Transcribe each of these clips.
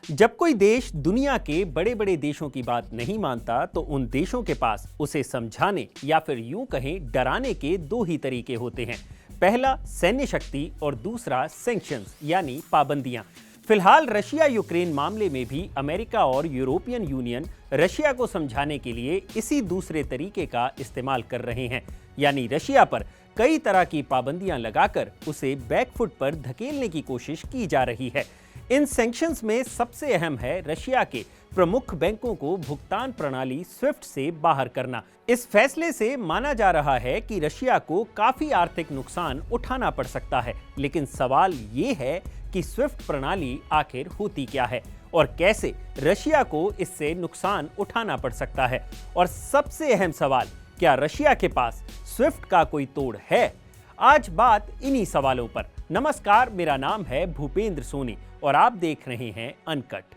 जब कोई देश दुनिया के बड़े बड़े देशों की बात नहीं मानता तो उन देशों के पास उसे समझाने या फिर यूं कहें डराने के दो ही तरीके होते हैं। पहला सैन्य शक्ति और दूसरा सैंक्शंस यानी पाबंदियां। फिलहाल रशिया यूक्रेन मामले में भी अमेरिका और यूरोपियन यूनियन रशिया को समझाने के लिए इसी दूसरे तरीके का इस्तेमाल कर रहे हैं, यानी रशिया पर कई तरह की पाबंदियां लगाकर उसे बैकफुट पर धकेलने की कोशिश की जा रही है। इन सैंक्शंस में सबसे अहम है रशिया के प्रमुख बैंकों को भुगतान प्रणाली स्विफ्ट से बाहर करना। इस फैसले से माना जा रहा है कि रशिया को काफी आर्थिक नुकसान उठाना पड़ सकता है, लेकिन सवाल ये है कि स्विफ्ट प्रणाली आखिर होती क्या है और कैसे रशिया को इससे नुकसान उठाना पड़ सकता है। और सबसे अहम सवाल, क्या रशिया के पास स्विफ्ट का कोई तोड़ है? आज बात इन्हीं सवालों पर। नमस्कार, मेरा नाम है भूपेंद्र सोनी और आप देख रहे हैं अनकट।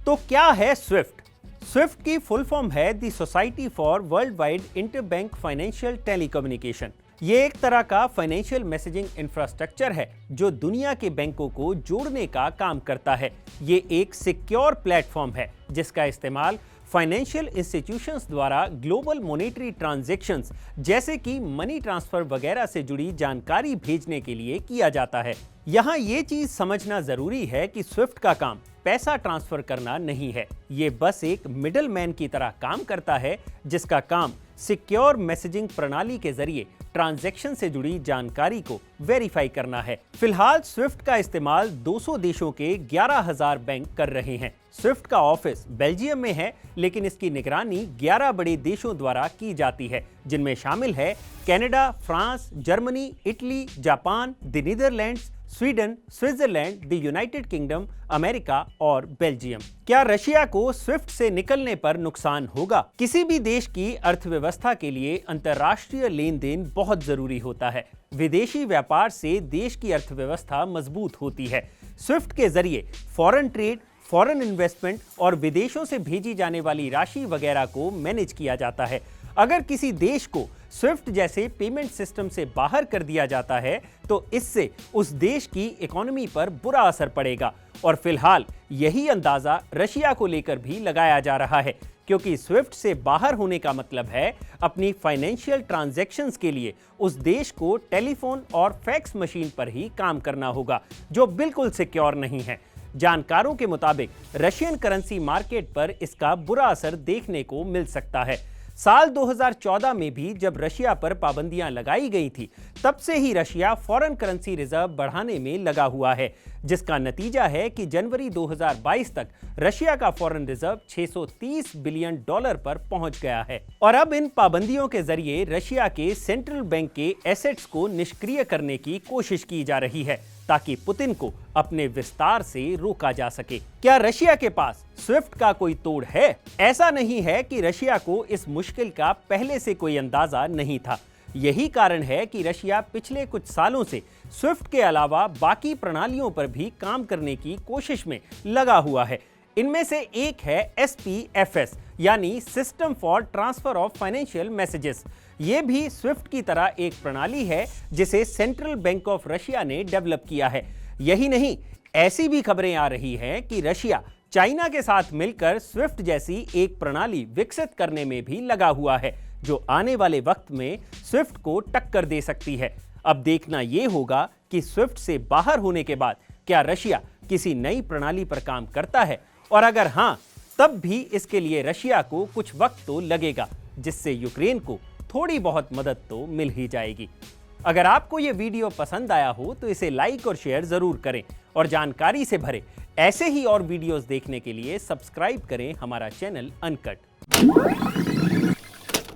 तो क्या है स्विफ्ट? स्विफ्ट की फुल फॉर्म है the society for world wide interbank financial telecommunication. ये एक तरह का फाइनेंशियल मैसेजिंग इंफ्रास्ट्रक्चर है जो दुनिया के बैंकों को जोड़ने का काम करता है। ये एक सिक्योर प्लेटफॉर्म है जिसका इस्तेमाल फाइनेंशियल इंस्टीट्यूशंस द्वारा ग्लोबल मॉनेटरी ट्रांजैक्शंस जैसे कि मनी ट्रांसफर वगैरह से जुड़ी जानकारी भेजने के लिए किया जाता है। यहाँ ये चीज समझना जरूरी है कि स्विफ्ट का काम पैसा ट्रांसफर करना नहीं है। ये बस एक मिडलमैन की तरह काम करता है जिसका काम सिक्योर मैसेजिंग प्रणाली के जरिए ट्रांजैक्शन से जुड़ी जानकारी को वेरीफाई करना है। फिलहाल स्विफ्ट का इस्तेमाल 200 देशों के 11,000 बैंक कर रहे हैं। स्विफ्ट का ऑफिस बेल्जियम में है, लेकिन इसकी निगरानी 11 बड़े देशों द्वारा की जाती है, जिनमें शामिल है Canada, France, Germany, Italy, Japan, the Netherlands, Sweden, Switzerland, the United kingdom, America और बेल्जियम। क्या रशिया को स्विफ्ट से निकलने पर नुकसान होगा? किसी भी देश की अर्थव्यवस्था के लिए अंतर्राष्ट्रीय लेन देन बहुत जरूरी होता है। विदेशी व्यापार से देश की अर्थव्यवस्था मजबूत होती है। स्विफ्ट के जरिए फॉरेन ट्रेड, फॉरेन इन्वेस्टमेंट और विदेशों से भेजी जाने वाली राशि वगैरह को मैनेज किया जाता है। अगर किसी देश को स्विफ्ट जैसे पेमेंट सिस्टम से बाहर कर दिया जाता है तो इससे उस देश की इकोनॉमी पर बुरा असर पड़ेगा। और फिलहाल यही अंदाजा रशिया को लेकर भी लगाया जा रहा है, क्योंकि स्विफ्ट से बाहर होने का मतलब है अपनी फाइनेंशियल ट्रांजैक्शंस के लिए उस देश को टेलीफोन और फैक्स मशीन पर ही काम करना होगा, जो बिल्कुल सिक्योर नहीं है। जानकारों के मुताबिक रशियन करेंसी मार्केट पर इसका बुरा असर देखने को मिल सकता है। साल 2014 में भी जब रशिया पर पाबंदियां लगाई गई थी, तब से ही रशिया फॉरेन करेंसी रिजर्व बढ़ाने में लगा हुआ है, जिसका नतीजा है कि जनवरी 2022 तक रशिया का फॉरेन रिजर्व 630 बिलियन डॉलर पर पहुंच गया है। और अब इन पाबंदियों के जरिए रशिया के सेंट्रल बैंक के एसेट्स को निष्क्रिय करने की कोशिश की जा रही है, ताकि पुतिन को अपने विस्तार से रोका जा सके। क्या रशिया के पास स्विफ्ट का कोई तोड़ है? ऐसा नहीं है कि रशिया को इस मुश्किल का पहले से कोई अंदाजा नहीं था। यही कारण है कि रशिया पिछले कुछ सालों से स्विफ्ट के अलावा बाकी प्रणालियों पर भी काम करने की कोशिश में लगा हुआ है। इनमें से एक है SPFS यानी system for transfer of financial messages. ये भी स्विफ्ट की तरह एक प्रणाली है जिसे सेंट्रल बैंक ऑफ रशिया ने डेवलप किया है। यही नहीं, ऐसी भी खबरें आ रही हैं कि रशिया चाइना के साथ मिलकर स्विफ्ट जैसी एक प्रणाली विकसित करने में भी लगा हुआ है, जो आने वाले वक्त में स्विफ्ट को टक्कर दे सकती है। अब देखना यह होगा कि स्विफ्ट से बाहर होने के बाद क्या रशिया किसी नई प्रणाली पर काम करता है, और अगर हां, तब भी इसके लिए रशिया को कुछ वक्त तो लगेगा, जिससे यूक्रेन को थोड़ी बहुत मदद तो मिल ही जाएगी। अगर आपको यह वीडियो पसंद आया हो तो इसे लाइक और शेयर जरूर करें, और जानकारी से भरे ऐसे ही और वीडियोस देखने के लिए सब्सक्राइब करें हमारा चैनल अनकट।